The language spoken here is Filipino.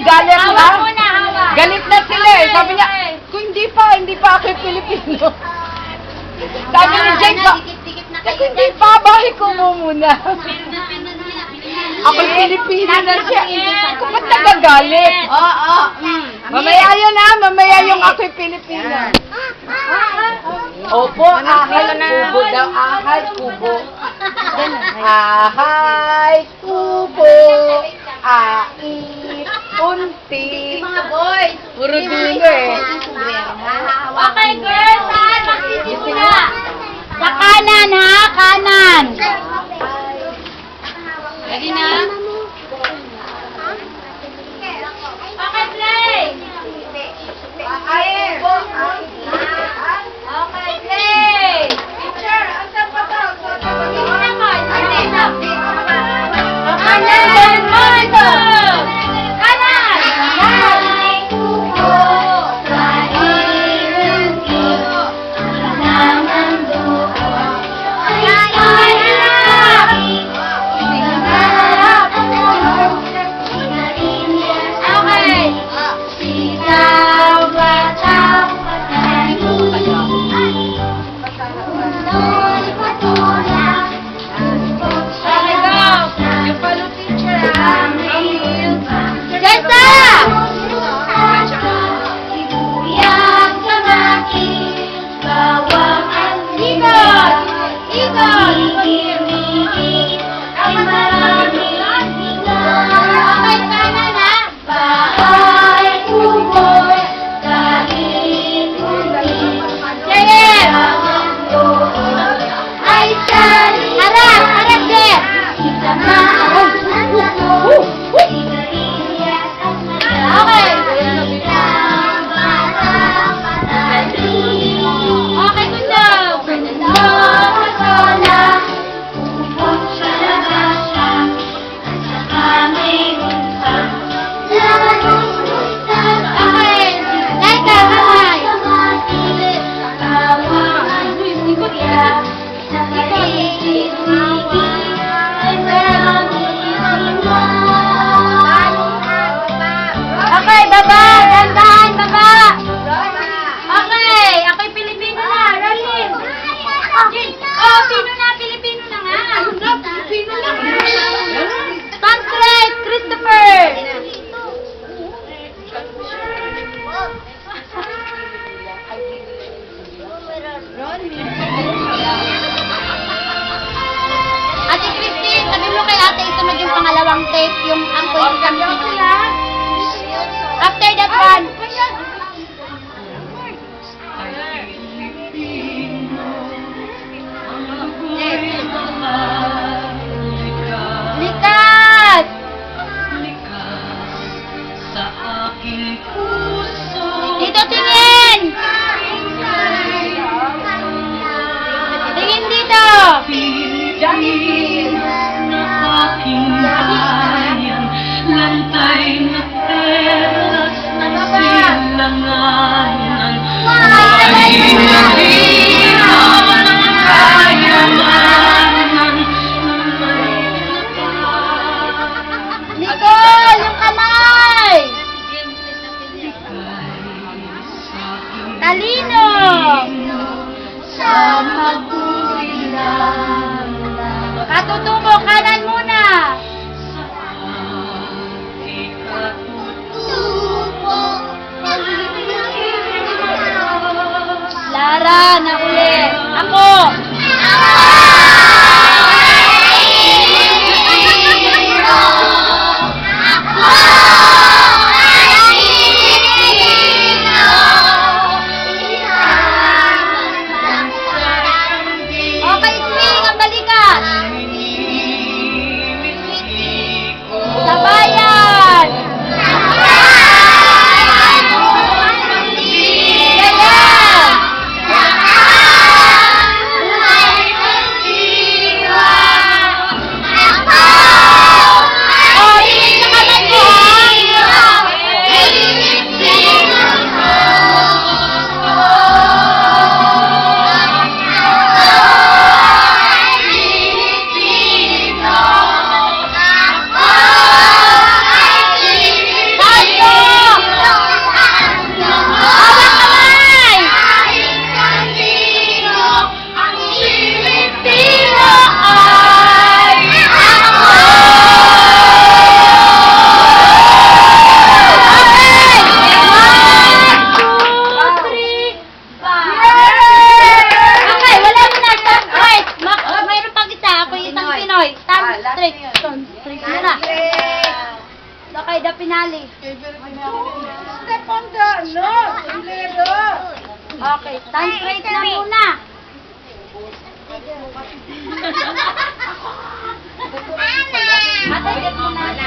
galit na. Hawak muna, hawak. Galit na sila eh. Sabi niya, kung hindi pa ako Pilipino. Sabi ni Jake, kung hindi pa, bahay ko mo muna. Ako Pilipino na siya. Kung ba't nagagalit? Oo. Mamaya yun ha, mamaya yung ako'y Pilipino. Opo, ahal kubo daw, ahal kubo. Ahal kubo, ait, unti. Mga boys. Puro dulo eh. Okay, girls, saan magsisimula? Sa kanan, ha? Kanan. Ready na? Okay, play! Okay, play! Teacher, asan pa to? Una mo, kanan! Okay, baba! Dandahan, baba! Okay, ako'y Pilipino na. Rolling! Oh, Pino na, Pilipino na nga. Pilipino na. Stand straight, Christopher! Ate Christine, sabi mo kay ate isunod yung pangalawang take, yung angkoy isang Pinoy. After that one. Likas! Dito tingin! Tingin dito! Lantay na peras ng silanganan ay nahihiraw ng kayamanan Nicole, yung kamay! Talino! sa magulang Katutubo, kanan muna! Lara, na uli. Ako! Okay, swing ang balikat! Sabayan! Ganyan! finale. Step on the, no, sombrero. Okay, stand straight na muna. Ate, get muna.